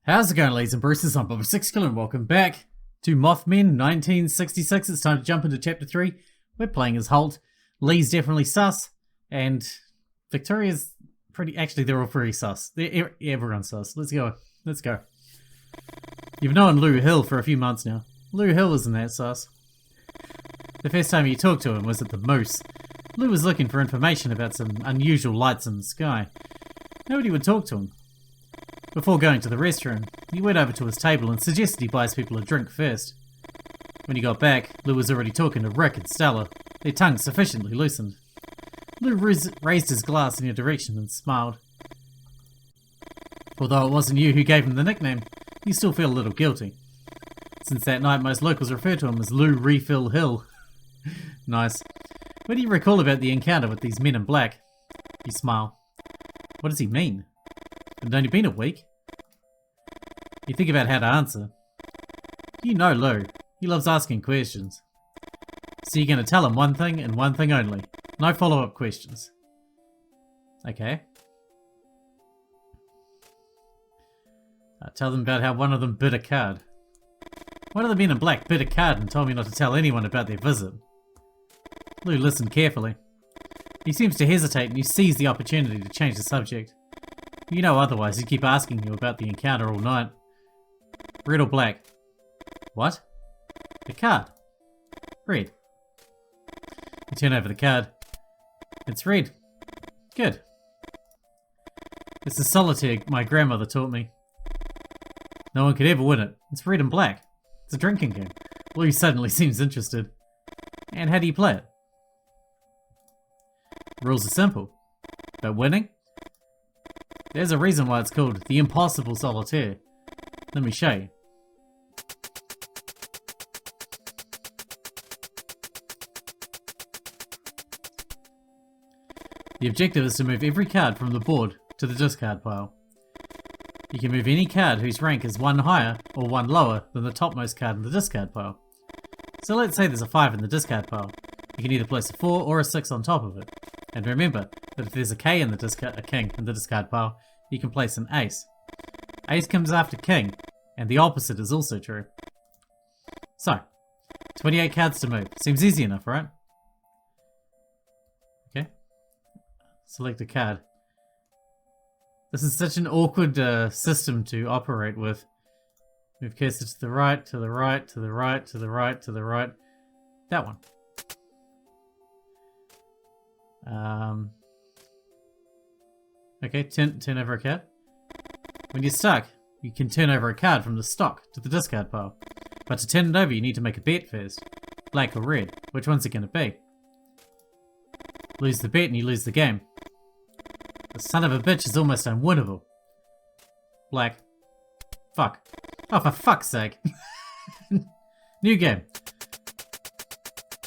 How's it going, ladies and Bruces? I'm Bob Sixkilla and welcome back to Mothmen 1966. It's time to jump into Chapter 3. We're playing as Holt. Lee's definitely sus, and Victoria's pretty... Actually, they're all pretty sus. Everyone's sus. Let's go. Let's go. You've known Lou Hill for a few months now. Lou Hill isn't that sus. The first time you talked to him was at the Moose. Lou was looking for information about some unusual lights in the sky. Nobody would talk to him. Before going to the restroom, he went over to his table and suggested he buys people a drink first. When he got back, Lou was already talking to Rick and Stella, their tongues sufficiently loosened. Lou raised his glass in your direction and smiled. Although it wasn't you who gave him the nickname, you still feel a little guilty. Since that night, most locals refer to him as Lou Refill Hill. Nice. What do you recall about the encounter with these men in black? You smile. What does he mean? It's only been a week. You think about how to answer. You know Lou. He loves asking questions. So you're going to tell him one thing and one thing only. No follow-up questions. Okay. Tell them about how one of them bid a card. One of the men in black bid a card and told me not to tell anyone about their visit. Lou listened carefully. He seems to hesitate and you seize the opportunity to change the subject. You know otherwise he'd keep asking you about the encounter all night. Red or black? What? The card. Red. You turn over the card. It's red. Good. It's the solitaire my grandmother taught me. No one could ever win it. It's red and black. It's a drinking game. Lou suddenly seems interested. And how do you play it? Rules are simple. But winning? There's a reason why it's called the Impossible Solitaire. Let me show you. The objective is to move every card from the board to the discard pile. You can move any card whose rank is one higher or one lower than the topmost card in the discard pile. So let's say there's a 5 in the discard pile. You can either place a 4 or a 6 on top of it. And remember that if there's a king in the discard pile, you can place an ace. Ace comes after king, and the opposite is also true. So, 28 cards to move. Seems easy enough, right? Okay. Select a card. This is such an awkward system to operate with. Move cursor to the right, to the right, to the right, to the right, to the right. That one. Okay, turn over a card. When you're stuck, you can turn over a card from the stock to the discard pile. But to turn it over, you need to make a bet first. Black or red. Which one's it going to be? Lose the bet and you lose the game. The son of a bitch is almost unwinnable. Black. Fuck. Oh, for fuck's sake. New game.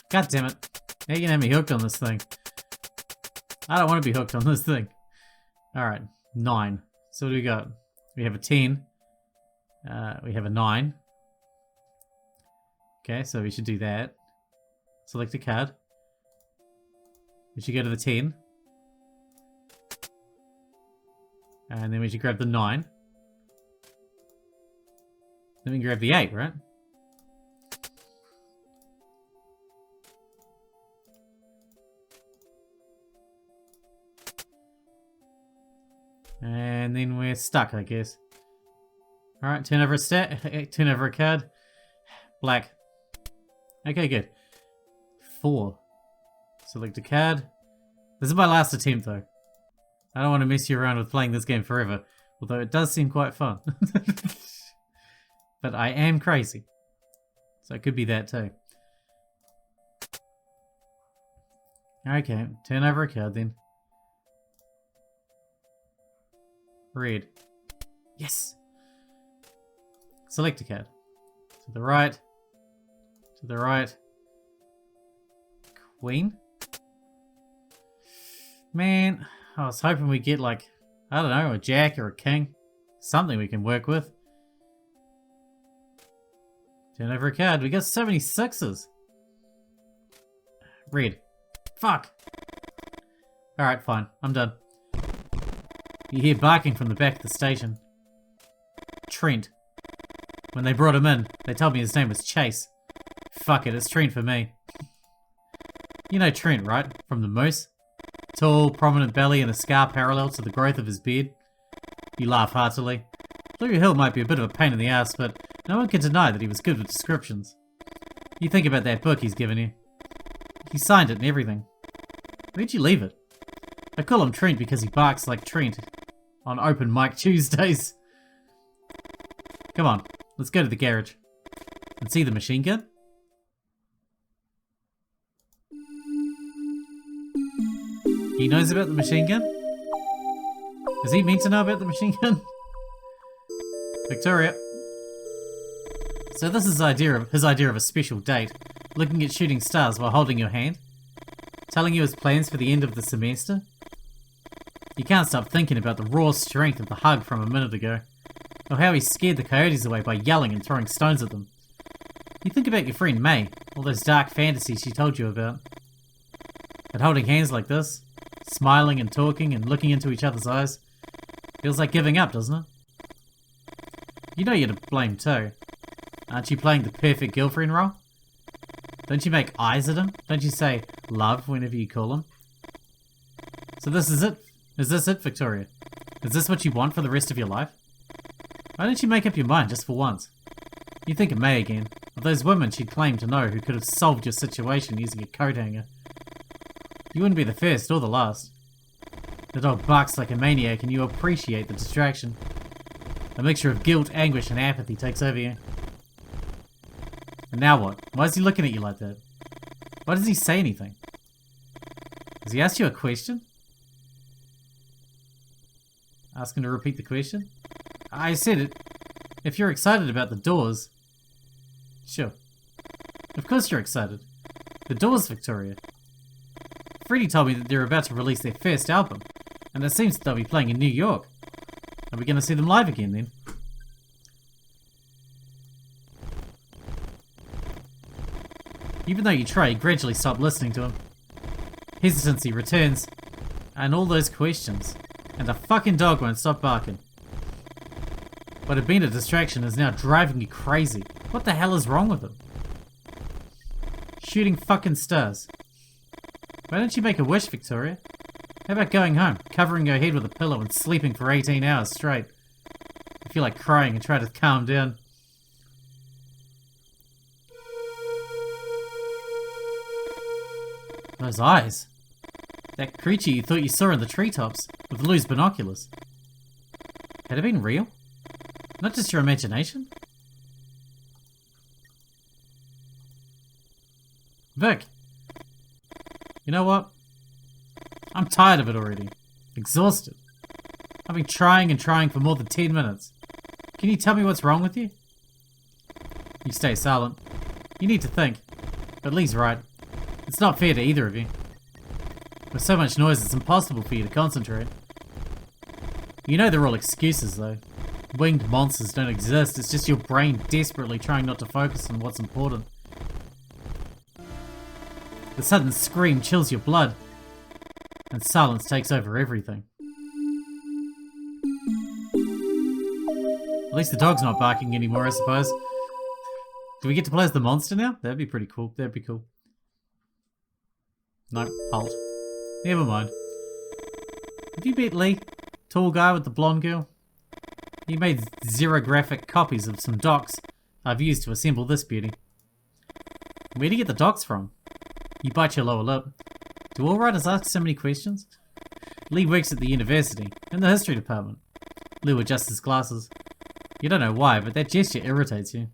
God damn it. Now you're gonna have me hooked on this thing. I don't want to be hooked on this thing. Alright, 9. So what do we got? We have a 10. We have a 9. Okay, so we should do that. Select a card. We should go to the 10. And then we should grab the 9. Then we can grab the 8, right? And then we're stuck, I guess. Alright, turn over a card. Black. Okay, good. 4. Select a card. This is my last attempt, though. I don't want to mess you around with playing this game forever, although it does seem quite fun. But I am crazy. So it could be that, too. Okay, turn over a card, then. Red. Yes! Select a card. To the right. To the right. Queen? Man, I was hoping we'd get like, I don't know, a jack or a king. Something we can work with. Turn over a card. We got so many 6s. Red. Fuck! Alright, fine. I'm done. You hear barking from the back of the station. Trent. When they brought him in, they told me his name was Chase. Fuck it, it's Trent for me. You know Trent, right? From the Moose? Tall, prominent belly and a scar parallel to the growth of his beard. You laugh heartily. Blue Hill might be a bit of a pain in the ass, but no one can deny that he was good with descriptions. You think about that book he's given you. He signed it and everything. Where'd you leave it? I call him Trent because he barks like Trent on open mic Tuesdays. Come on, let's go to the garage. And see the machine gun? He knows about the machine gun? Is he meant to know about the machine gun? Victoria. So this is his idea of a special date. Looking at shooting stars while holding your hand. Telling you his plans for the end of the semester. You can't stop thinking about the raw strength of the hug from a minute ago. Or how he scared the coyotes away by yelling and throwing stones at them. You think about your friend May. All those dark fantasies she told you about. But holding hands like this, smiling and talking and looking into each other's eyes, feels like giving up, doesn't it? You know you're to blame too. Aren't you playing the perfect girlfriend role? Don't you make eyes at him? Don't you say love whenever you call him? So this is it? Is this it, Victoria? Is this what you want for the rest of your life? Why don't you make up your mind just for once? You think of May again, of those women she'd claimed to know who could have solved your situation using a coat hanger. You wouldn't be the first or the last. The dog barks like a maniac and you appreciate the distraction. A mixture of guilt, anguish and apathy takes over you. And now what? Why is he looking at you like that? Why does he say anything? Has he asked you a question? Ask him to repeat the question? I said it. If you're excited about the Doors... Sure. Of course you're excited. The Doors, Victoria. Freddie told me that they're about to release their first album, and it seems that they'll be playing in New York. Are we going to see them live again then? Even though you try, you gradually stop listening to him. Hesitancy returns, and all those questions, and the fucking dog won't stop barking. What had been a distraction is now driving you crazy. What the hell is wrong with him? Shooting fucking stars. Why don't you make a wish, Victoria? How about going home, covering your head with a pillow and sleeping for 18 hours straight? I feel like crying and try to calm down. Those eyes. That creature you thought you saw in the treetops with Lou's binoculars. Had it been real? Not just your imagination? Vic. You know what? I'm tired of it already. Exhausted. I've been trying and trying for more than 10 minutes. Can you tell me what's wrong with you? You stay silent. You need to think. But Lee's right. It's not fair to either of you. With so much noise, it's impossible for you to concentrate. You know they're all excuses, though. Winged monsters don't exist. It's just your brain desperately trying not to focus on what's important. The sudden scream chills your blood, and silence takes over everything. At least the dog's not barking anymore, I suppose. Do we get to play as the monster now? That'd be pretty cool. That'd be cool. No, halt. Never mind. Have you met Lee? Tall guy with the blonde girl? He made xerographic copies of some docs I've used to assemble this beauty. Where do you get the docs from? You bite your lower lip. Do all writers ask so many questions? Lee works at the university, in the history department. Lou adjusts his glasses. You don't know why, but that gesture irritates you.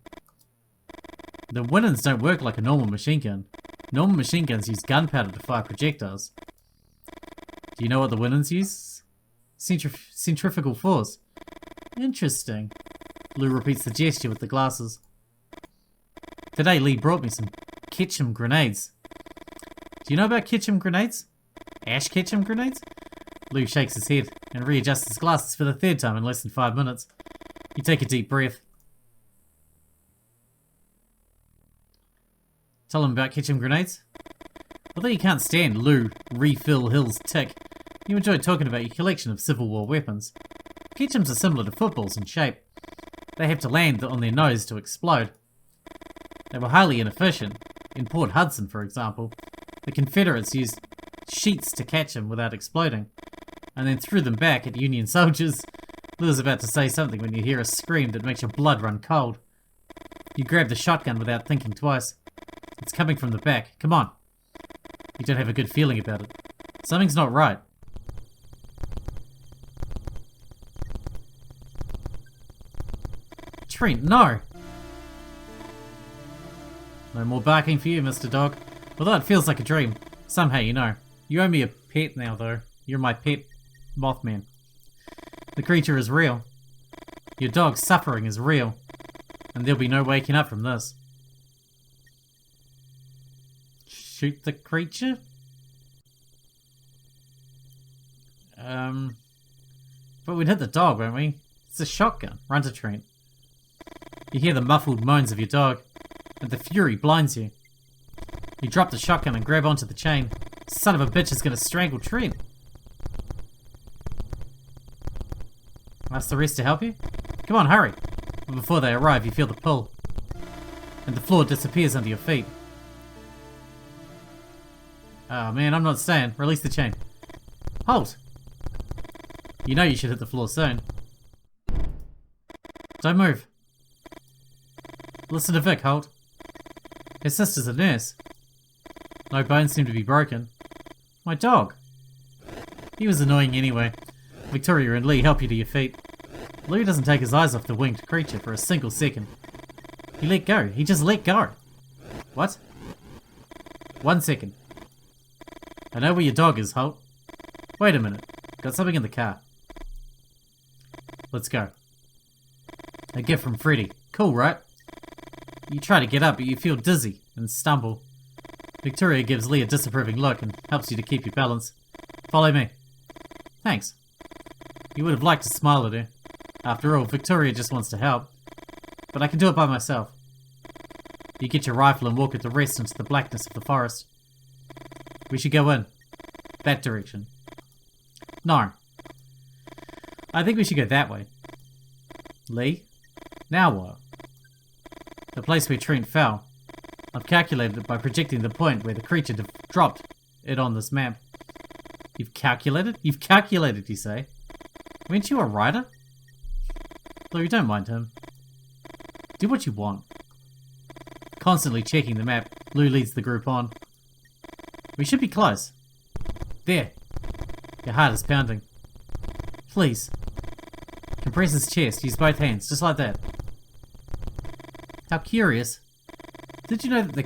The Winans don't work like a normal machine gun. Normal machine guns use gunpowder to fire projectiles. Do you know what the Winans use? Centrifugal force. Interesting. Lou repeats the gesture with the glasses. Today Lee brought me some Ketchum grenades. Do you know about Ketchum grenades? Ash Ketchum grenades? Lou shakes his head and readjusts his glasses for the third time in less than 5 minutes. You take a deep breath. Tell him about Ketchum grenades. Although you can't stand Lou Refill Hill's tick, you enjoy talking about your collection of Civil War weapons. Ketchums are similar to footballs in shape. They have to land on their nose to explode. They were highly inefficient. In Port Hudson, for example, the Confederates used sheets to catch them without exploding, and then threw them back at Union soldiers. Lou was about to say something when you hear a scream that makes your blood run cold. You grab the shotgun without thinking twice. It's coming from the back. Come on. You don't have a good feeling about it. Something's not right. Trent, no! No more barking for you, Mr. Dog. Although it feels like a dream. Somehow you know. You owe me a pet now, though. You're my pet Mothman. The creature is real. Your dog's suffering is real. And there'll be no waking up from this. Shoot the creature? But we'd hit the dog, won't we? It's a shotgun. Run to Trent. You hear the muffled moans of your dog, and the fury blinds you. You drop the shotgun and grab onto the chain. Son of a bitch is gonna strangle Trent. Ask the rest to help you? Come on, hurry. But before they arrive, you feel the pull, and the floor disappears under your feet. Oh man, I'm not staying. Release the chain. Halt! You know you should hit the floor soon. Don't move. Listen to Vic, Holt. Her sister's a nurse. No bones seem to be broken. My dog. He was annoying anyway. Victoria and Lee help you to your feet. Lou doesn't take his eyes off the winged creature for a single second. He let go. He just let go. What? 1 second. I know where your dog is, Holt. Wait a minute. Got something in the car. Let's go. A gift from Freddy. Cool, right? You try to get up, but you feel dizzy and stumble. Victoria gives Lee a disapproving look and helps you to keep your balance. Follow me. Thanks. You would have liked to smile at her. After all, Victoria just wants to help. But I can do it by myself. You get your rifle and walk with the rest into the blackness of the forest. We should go in. That direction. No. I think we should go that way. Lee? Now what? The place where Trent fell. I've calculated it by projecting the point where the creature dropped it on this map. You've calculated? You've calculated, you say? Weren't you a writer? Though you don't mind him. Do what you want. Constantly checking the map, Lou leads the group on. We should be close. There. Your heart is pounding. Please. Compress his chest. Use both hands, just like that. How curious. Did you know that the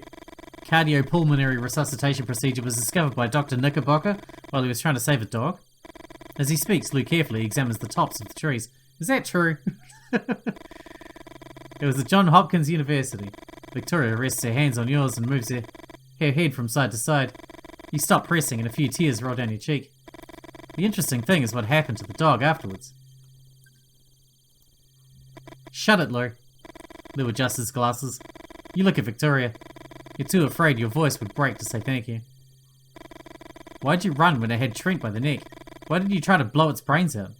cardiopulmonary resuscitation procedure was discovered by Dr. Knickerbocker while he was trying to save a dog? As he speaks, Lou carefully examines the tops of the trees. Is that true? It was at Johns Hopkins University. Victoria rests her hands on yours and moves her head from side to side. You stop pressing and a few tears roll down your cheek. The interesting thing is what happened to the dog afterwards. Shut it, Lou. Lou adjusts his glasses. You look at Victoria. You're too afraid your voice would break to say thank you. Why'd you run when I had Trent by the neck? Why didn't you try to blow its brains out?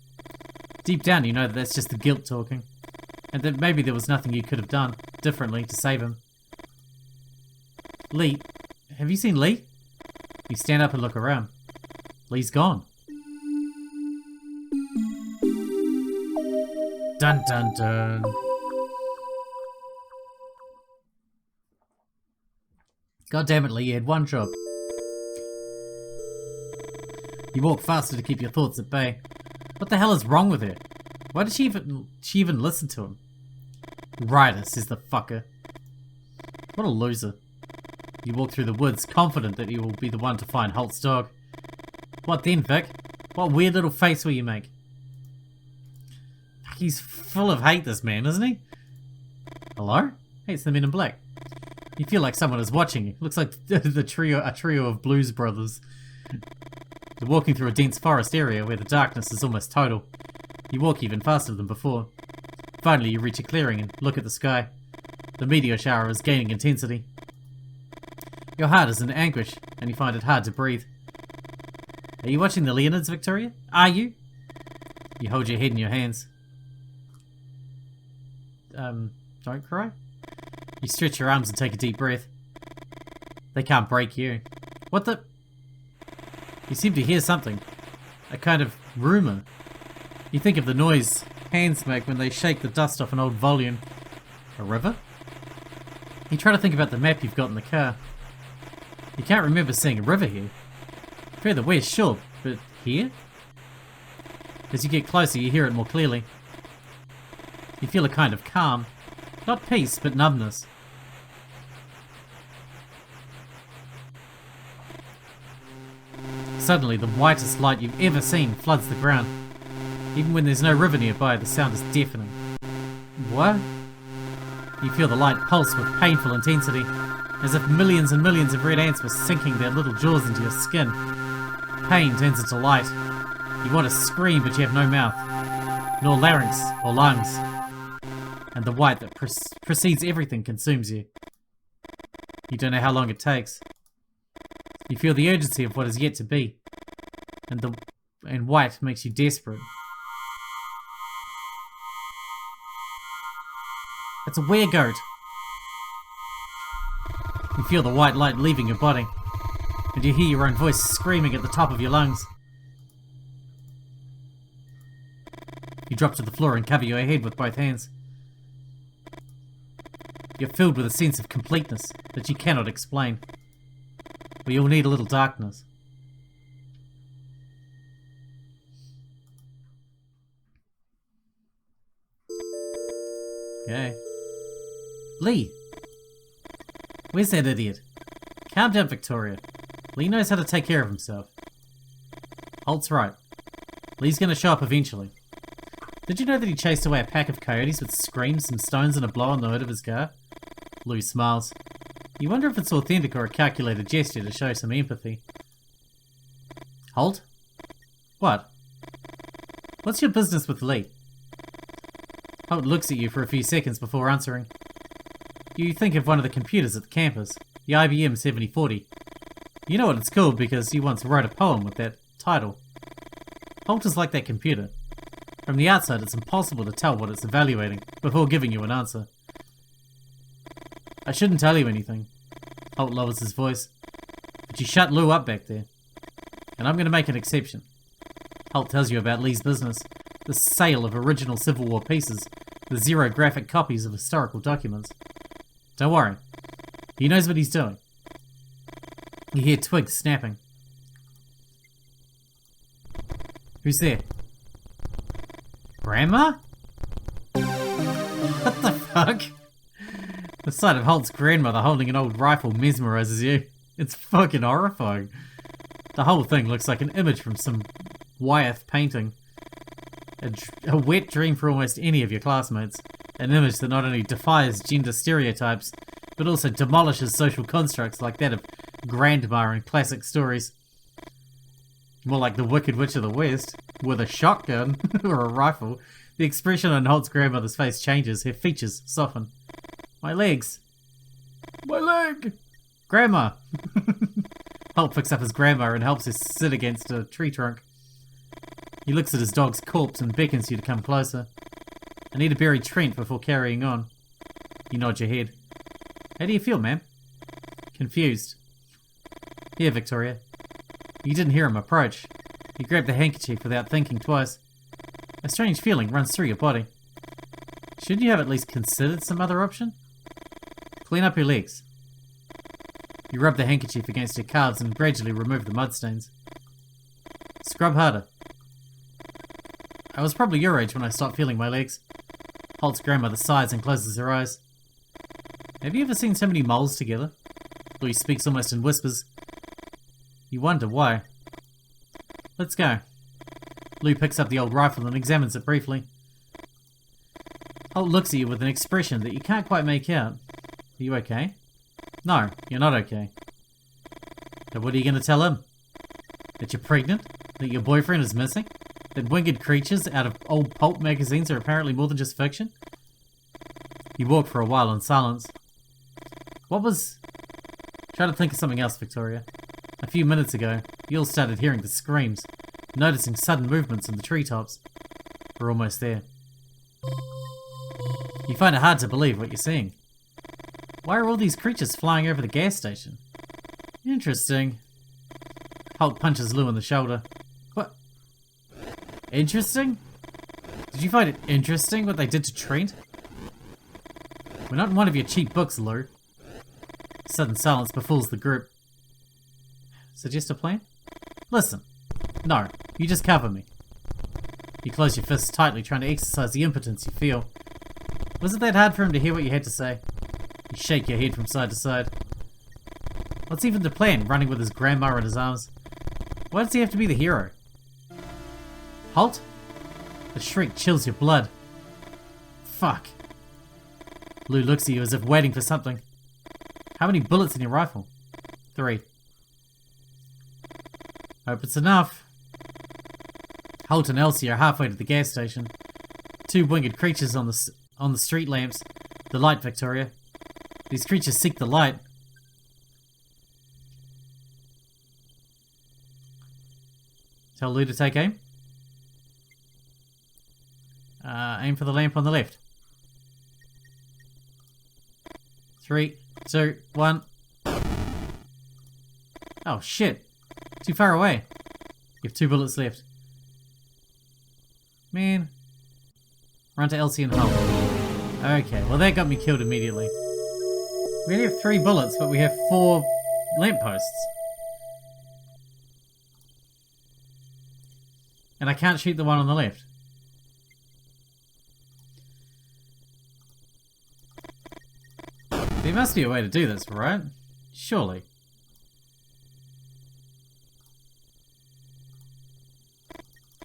Deep down you know that that's just the guilt talking. And that maybe there was nothing you could have done differently to save him. Lee, have you seen Lee? You stand up and look around. Lee's gone. Dun dun dun. God damn it, Lee, you had one job. You walk faster to keep your thoughts at bay. What the hell is wrong with her? Why did she even listen to him? Ryder, says the fucker. What a loser. You walk through the woods, confident that you will be the one to find Holt's dog. What then, Vic? What weird little face will you make? He's full of hate, this man, isn't he? Hello? Hey, it's the Men in Black. You feel like someone is watching you. Looks like a trio of Blues Brothers. You're walking through a dense forest area where the darkness is almost total. You walk even faster than before. Finally, you reach a clearing and look at the sky. The meteor shower is gaining intensity. Your heart is in anguish, and you find it hard to breathe. Are you watching the Leonids, Victoria? Are you? You hold your head in your hands. don't cry. You stretch your arms and take a deep breath. They can't break you. What the? You seem to hear something. A kind of rumour. You think of the noise hands make when they shake the dust off an old volume. A river? You try to think about the map you've got in the car. You can't remember seeing a river here. Further west, sure, but here? As you get closer, you hear it more clearly. You feel a kind of calm. Not peace, but numbness. Suddenly, the whitest light you've ever seen floods the ground. Even when there's no river nearby, the sound is deafening. What? You feel the light pulse with painful intensity, as if millions and millions of red ants were sinking their little jaws into your skin. Pain turns into light. You want to scream, but you have no mouth, nor larynx or lungs. And the white that precedes everything consumes you. You don't know how long it takes. You feel the urgency of what is yet to be, and white makes you desperate. It's a weregoat. You feel the white light leaving your body, and you hear your own voice screaming at the top of your lungs. You drop to the floor and cover your head with both hands. You're filled with a sense of completeness that you cannot explain. We all need a little darkness. Okay. Lee! Where's that idiot? Calm down, Victoria. Lee knows how to take care of himself. Holt's right. Lee's gonna show up eventually. Did you know that he chased away a pack of coyotes with screams, some stones, and a blow on the hood of his car? Lou smiles. You wonder if it's authentic or a calculated gesture to show some empathy. Holt? What? What's your business with Lee? Holt looks at you for a few seconds before answering. You think of one of the computers at the campus, the IBM 7040. You know what it's called because you once wrote a poem with that title. Holt is like that computer. From the outside, it's impossible to tell what it's evaluating before giving you an answer. I shouldn't tell you anything. Holt lowers his voice. But you shut Lou up back there. And I'm going to make an exception. Holt tells you about Lee's business. The sale of original Civil War pieces. The xerographic copies of historical documents. Don't worry. He knows what he's doing. You hear twigs snapping. Who's there? Grandma? What the fuck? The sight of Holt's grandmother holding an old rifle mesmerizes you. It's fucking horrifying. The whole thing looks like an image from some Wyeth painting. A wet dream for almost any of your classmates. An image that not only defies gender stereotypes, but also demolishes social constructs like that of grandma in classic stories. More like the Wicked Witch of the West, with a shotgun or a rifle. The expression on Holt's grandmother's face changes, her features soften. My legs. My leg. Grandma. Holt picks up his grandma and helps her sit against a tree trunk. He looks at his dog's corpse and beckons you to come closer. I need to bury Trent before carrying on. You nod your head. How do you feel, ma'am? Confused. Here, Victoria. You didn't hear him approach. You grabbed the handkerchief without thinking twice. A strange feeling runs through your body. Shouldn't you have at least considered some other option? Clean up your legs. You rub the handkerchief against your calves and gradually remove the mud stains. Scrub harder. I was probably your age when I stopped feeling my legs. Holt's grandmother sighs and closes her eyes. Have you ever seen so many moles together? Louis speaks almost in whispers. You wonder why. Let's go. Lou picks up the old rifle and examines it briefly. Holt looks at you with an expression that you can't quite make out. Are you okay? No, you're not okay. Then what are you going to tell him? That you're pregnant? That your boyfriend is missing? That winged creatures out of old pulp magazines are apparently more than just fiction? You walk for a while in silence. What was... Try to think of something else, Victoria. A few minutes ago, you all started hearing the screams, noticing sudden movements in the treetops. We're almost there. You find it hard to believe what you're seeing. Why are all these creatures flying over the gas station? Interesting. Holt punches Lou in the shoulder. What? Interesting? Did you find it interesting what they did to Trent? We're not in one of your cheap books, Lou. Sudden silence befalls the group. Suggest a plan? Listen. No, you just cover me. You close your fists tightly, trying to exercise the impotence you feel. Was it that hard for him to hear what you had to say? You shake your head from side to side. What's even the plan, running with his grandma in his arms? Why does he have to be the hero? Halt? The shriek chills your blood. Fuck. Lou looks at you as if waiting for something. How many bullets in your rifle? 3. Hope it's enough. Holt and Elsie are halfway to the gas station. 2 winged creatures on the street lamps. The light, Victoria. These creatures seek the light. Tell Lou to take aim. Aim for the lamp on the left. 3, 2, 1. Oh shit. Too far away. You have 2 bullets left. Man. Run to Elsie and Holt. Okay, well that got me killed immediately. We only have 3 bullets, but we have 4 lampposts. And I can't shoot the one on the left. There must be a way to do this, right? Surely.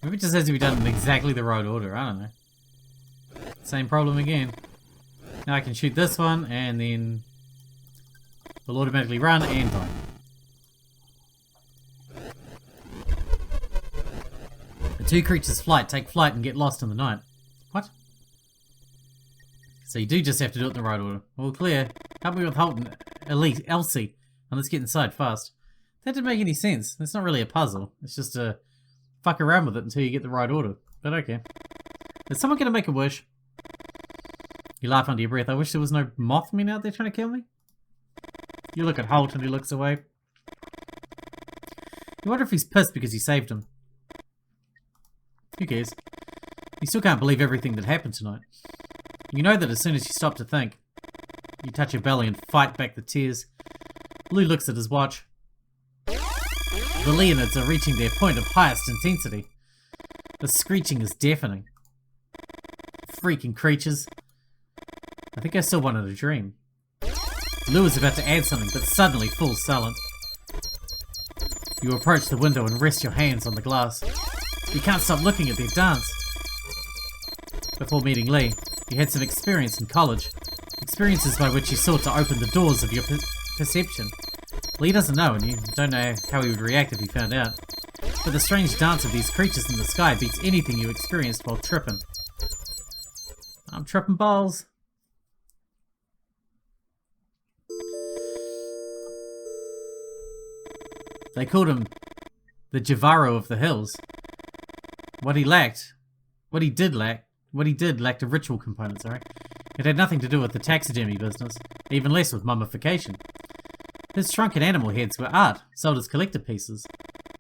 Maybe it just has to be done in exactly the right order, I don't know. Same problem again. Now I can shoot this one, and then we'll automatically run and die. The 2 creatures take flight and get lost in the night. What? So you do just have to do it in the right order. All clear. Help me with Holt and Elsie. And let's get inside fast. That didn't make any sense. It's not really a puzzle. It's just a fuck around with it until you get the right order. But okay. Is someone going to make a wish? You laugh under your breath. I wish there was no Mothmen out there trying to kill me. You look at Holt and he looks away. You wonder if he's pissed because you saved him. Who cares? You still can't believe everything that happened tonight. You know that as soon as you stop to think, you touch your belly and fight back the tears. Lou looks at his watch. The Leonids are reaching their point of highest intensity. The screeching is deafening. Freaking creatures. I think I saw one in a dream. Lou is about to add something, but suddenly falls silent. You approach the window and rest your hands on the glass. You can't stop looking at their dance. Before meeting Lee, you had some experience in college. Experiences by which you sought to open the doors of your perception. Lee doesn't know, and you don't know how he would react if he found out. But the strange dance of these creatures in the sky beats anything you experienced while tripping. I'm tripping balls. They called him the Javaro of the hills. What he did lacked a ritual component, sorry. It had nothing to do with the taxidermy business, even less with mummification. His shrunken animal heads were art, sold as collector pieces.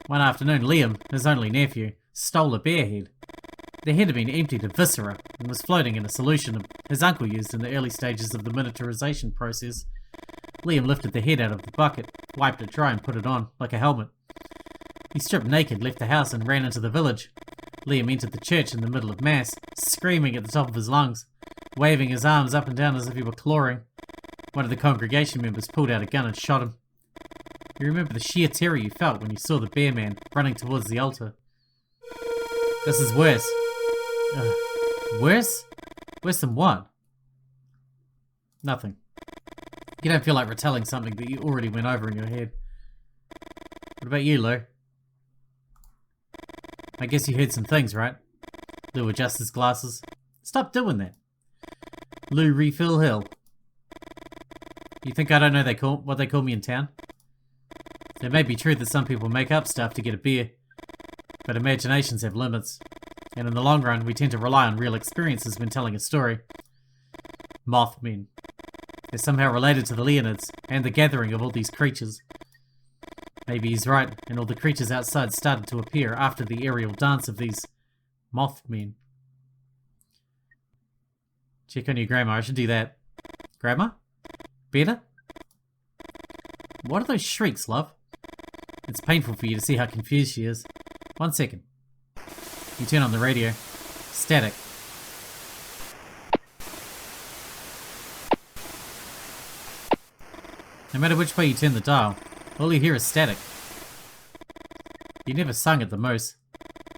One afternoon, Liam, his only nephew, stole a bear head. The head had been emptied of viscera and was floating in a solution his uncle used in the early stages of the miniaturization process. Liam lifted the head out of the bucket, wiped it dry and put it on, like a helmet. He stripped naked, left the house and ran into the village. Liam entered the church in the middle of mass, screaming at the top of his lungs, waving his arms up and down as if he were clawing. One of the congregation members pulled out a gun and shot him. You remember the sheer terror you felt when you saw the bear man running towards the altar. This is worse. Worse? Worse than what? Nothing. You don't feel like retelling something that you already went over in your head. What about you, Lou? I guess you heard some things, right? Lou adjusts his glasses. Stop doing that. Lou Refill Hill. You think I don't know what they call me in town? It may be true that some people make up stuff to get a beer, but imaginations have limits, and in the long run we tend to rely on real experiences when telling a story. Mothmen. They're somehow related to the Leonids and the gathering of all these creatures. Maybe he's right, and all the creatures outside started to appear after the aerial dance of these Mothmen. Check on your grandma, I should do that. Grandma? Better? What are those shrieks, love? It's painful for you to see how confused she is. 1 second. You turn on the radio. Static. No matter which way you turn the dial, all you hear is static. You never sung at the most.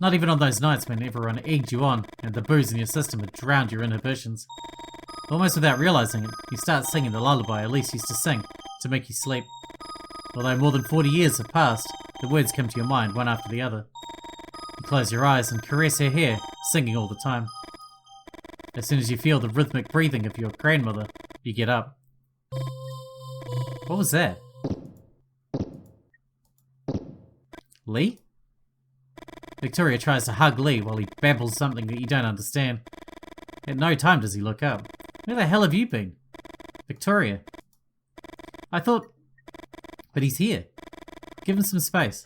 Not even on those nights when everyone egged you on and the booze in your system had drowned your inhibitions. Almost without realizing it, you start singing the lullaby Elise used to sing to make you sleep. Although more than 40 years have passed, the words come to your mind one after the other. You close your eyes and caress her hair, singing all the time. As soon as you feel the rhythmic breathing of your grandmother, you get up. What was that? Lee? Victoria tries to hug Lee while he babbles something that you don't understand. At no time does he look up. Where the hell have you been? Victoria. I thought... But he's here. Give him some space.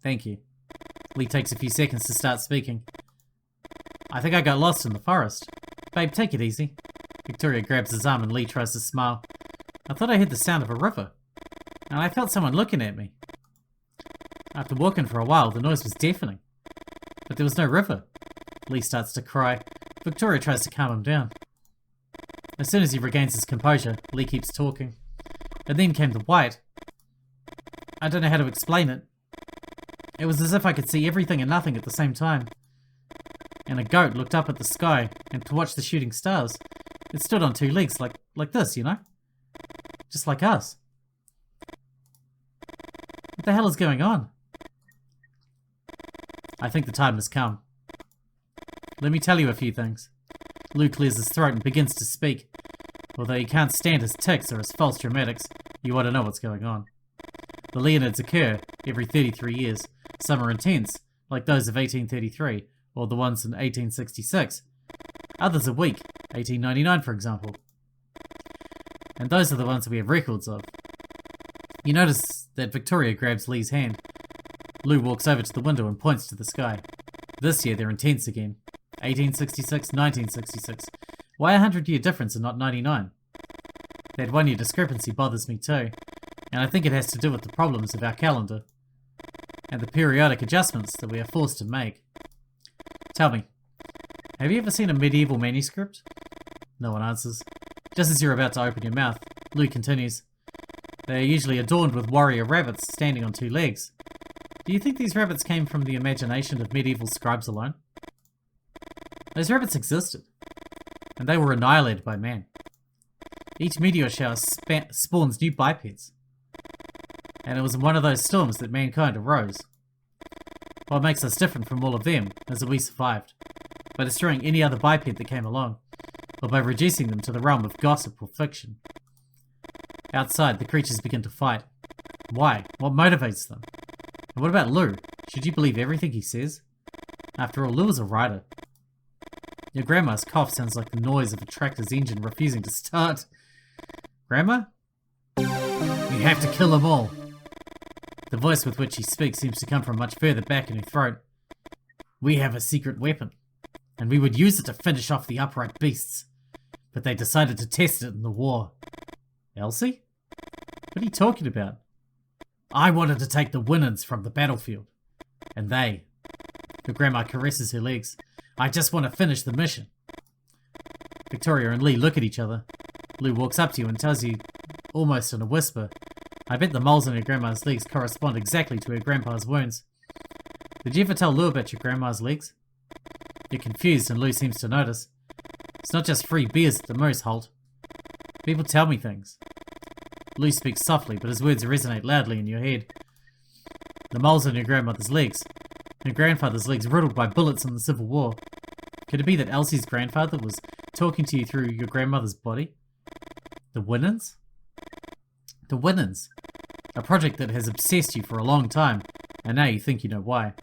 Thank you. Lee takes a few seconds to start speaking. I think I got lost in the forest. Babe, take it easy. Victoria grabs his arm and Lee tries to smile. I thought I heard the sound of a river. And I felt someone looking at me. After walking for a while, the noise was deafening. But there was no river. Lee starts to cry. Victoria tries to calm him down. As soon as he regains his composure, Lee keeps talking. And then came the white. I don't know how to explain it. It was as if I could see everything and nothing at the same time. And a goat looked up at the sky and to watch the shooting stars. It stood on 2 legs like this, you know? Just like us. What the hell is going on? I think the time has come. Let me tell you a few things. Lou clears his throat and begins to speak. Although he can't stand his tics or his false dramatics, you want to know what's going on. The Leonids occur every 33 years. Some are intense, like those of 1833, or the ones in 1866. Others are weak, 1899 for example. And those are the ones we have records of. You notice that Victoria grabs Lee's hand. Lou walks over to the window and points to the sky. This year they're intense again. 1866, 1966. Why a 100-year difference and not 99? That 1-year discrepancy bothers me too, and I think it has to do with the problems of our calendar, and the periodic adjustments that we are forced to make. Tell me, have you ever seen a medieval manuscript? No one answers. Just as you're about to open your mouth, Lou continues. They are usually adorned with warrior rabbits standing on 2 legs. Do you think these rabbits came from the imagination of medieval scribes alone? Those rabbits existed, and they were annihilated by man. Each meteor shower spawns new bipeds, and it was in one of those storms that mankind arose. What makes us different from all of them is that we survived, by destroying any other biped that came along, or by reducing them to the realm of gossip or fiction. Outside, the creatures begin to fight. Why? What motivates them? And what about Lou? Should you believe everything he says? After all, Lou is a writer. Your grandma's cough sounds like the noise of a tractor's engine refusing to start. Grandma? We have to kill them all. The voice with which she speaks seems to come from much further back in her throat. We have a secret weapon, and we would use it to finish off the upright beasts. But they decided to test it in the war. Elsie? What are you talking about? I wanted to take the winners from the battlefield. And they... Your grandma caresses her legs. I just want to finish the mission. Victoria and Lee look at each other. Lou walks up to you and tells you, almost in a whisper, I bet the moles on her grandma's legs correspond exactly to her grandpa's wounds. Did you ever tell Lou about your grandma's legs? You're confused and Lou seems to notice. It's not just free beers at the Moose, Holt. People tell me things. Lou speaks softly, but his words resonate loudly in your head. The moles on your grandmother's legs. Her grandfather's legs riddled by bullets in the Civil War. Could it be that Elsie's grandfather was talking to you through your grandmother's body? The Winans? The Winans. A project that has obsessed you for a long time, and now you think you know why.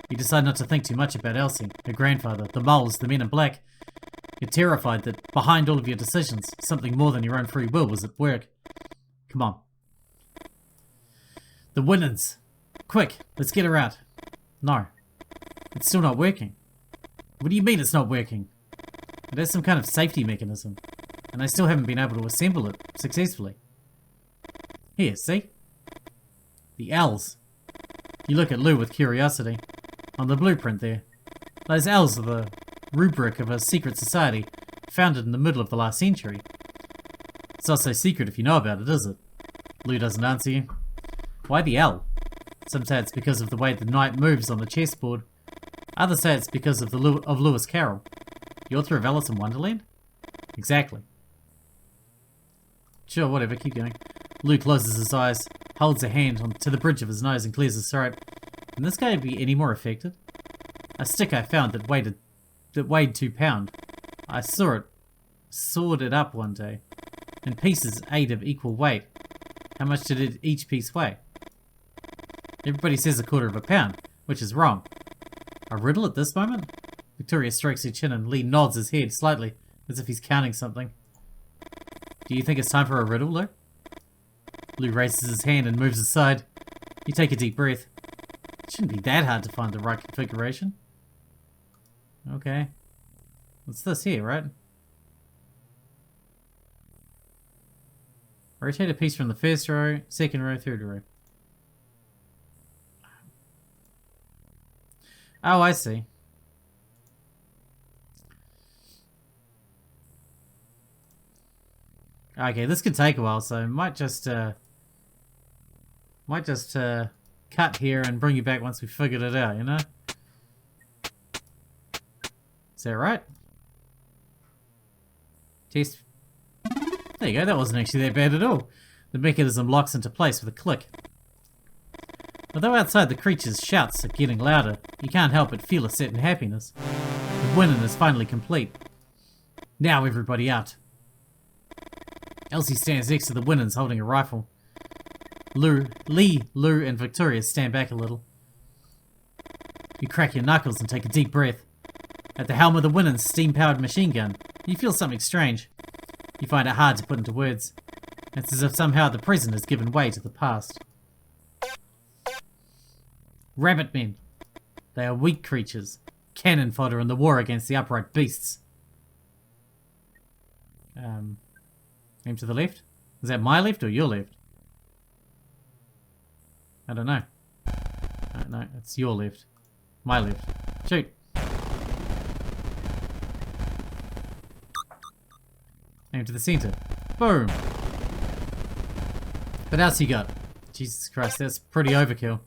You decide not to think too much about Elsie, her grandfather, the moles, the men in black. You're terrified that behind all of your decisions, something more than your own free will was at work. Come on. The Winans. Quick, let's get her out. No. It's still not working. What do you mean it's not working? It has some kind of safety mechanism, and I still haven't been able to assemble it successfully. Here, see? The L's. You look at Lou with curiosity. On the blueprint there. Those L's are the rubric of a secret society founded in the middle of the last century. It's not so secret if you know about it, is it? Lou doesn't answer you. Why the L? Some say it's because of the way the knight moves on the chessboard. Others say it's because of Lewis Carroll. The author of Alice in Wonderland? Exactly. Sure, whatever, keep going. Lou closes his eyes, holds a hand to the bridge of his nose and clears his throat. Can this guy be any more affected? A stick I found that weighed 2 pounds. I sawed it up one day. In pieces 8 of equal weight. How much did each piece weigh? Everybody says 1/4 pound, which is wrong. A riddle at this moment? Victoria strokes her chin and Lee nods his head slightly, as if he's counting something. Do you think it's time for a riddle, Lou? Lou raises his hand and moves aside. You take a deep breath. It shouldn't be that hard to find the right configuration. Okay. What's this here, right? Rotate a piece from the first row, second row, third row. Oh, I see. Okay, this could take a while, so I might just cut here and bring you back once we've figured it out, you know? Is that right? Test. There you go, that wasn't actually that bad at all. The mechanism locks into place with a click. Although outside the creature's shouts are getting louder, you can't help but feel a certain happiness. The winning is finally complete. Now everybody out. Elsie stands next to the Winans holding a rifle. Lee, Lou, and Victoria stand back a little. You crack your knuckles and take a deep breath. At the helm of the Winans' steam-powered machine gun, you feel something strange. You find it hard to put into words. It's as if somehow the present has given way to the past. Rabbit men. They are weak creatures. Cannon fodder in the war against the upright beasts. Aim to the left? Is that my left or your left? I don't know. No, it's your left. My left. Shoot. Aim to the center. Boom. What else you got? Jesus Christ, that's pretty overkill.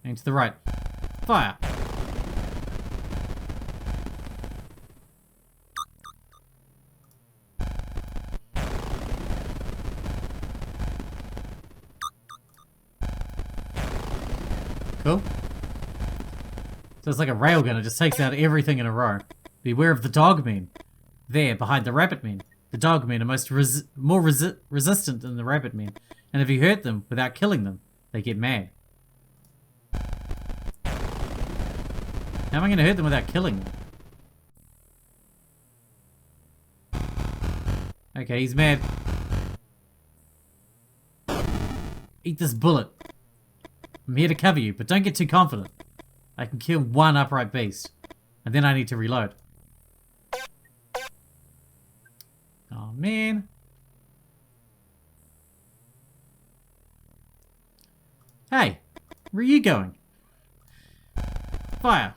Aim to the right. Fire. Cool. So it's like a railgun, it just takes out everything in a row. Beware of the dogmen. There, behind the rabbit men. The dogmen are more resistant than the rabbit men. And if you hurt them without killing them, they get mad. How am I going to hurt them without killing them? Okay, he's mad. Eat this bullet. I'm here to cover you, but don't get too confident. I can kill one upright beast, and then I need to reload. Oh man. Hey, where are you going? Fire.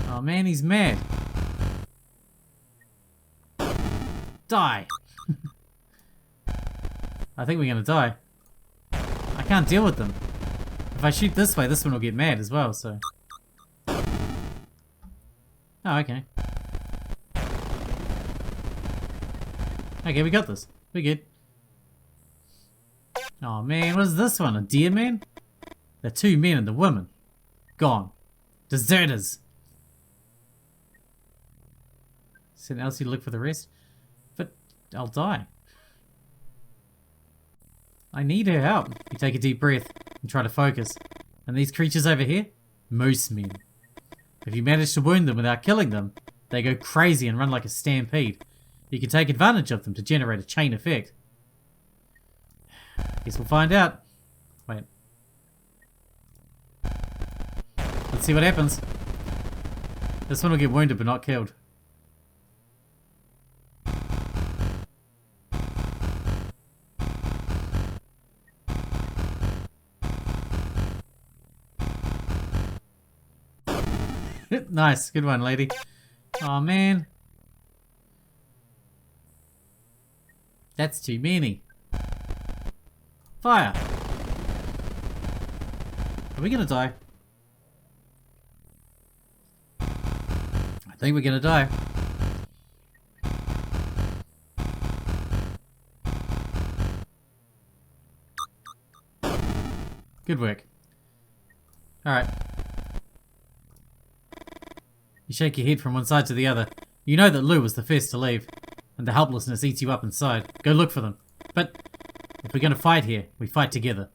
Oh man, he's mad. Die. I think we're gonna die. I can't deal with them. If I shoot this way, this one will get mad as well, so. Oh, okay. Okay, we got this. We're good. Oh man, what is this one? A deer man? The 2 men and the woman. Gone. Deserters. Send Elsie to look for the rest. But I'll die. I need her help. You take a deep breath and try to focus. And these creatures over here? Mothmen. If you manage to wound them without killing them, they go crazy and run like a stampede. You can take advantage of them to generate a chain effect. Guess we'll find out. Wait. Let's see what happens. This one will get wounded but not killed. Nice, good one, lady. Oh man. That's too many. Fire. Are we gonna die? I think we're gonna die. Good work. Alright. You shake your head from one side to the other. You know that Lou was the first to leave, and the helplessness eats you up inside. Go look for them. But if we're gonna fight here, we fight together.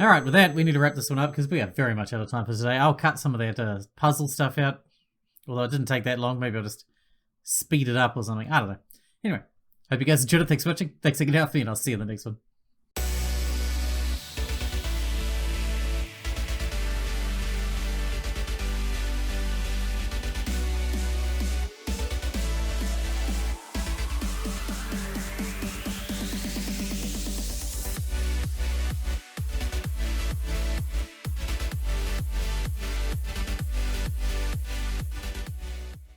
Alright, with that, we need to wrap this one up because we are very much out of time for today. I'll cut some of that puzzle stuff out. Although it didn't take that long, maybe I'll just speed it up or something. I don't know. Anyway, hope you guys enjoyed it. Thanks for watching. Thanks again for me, and I'll see you in the next one.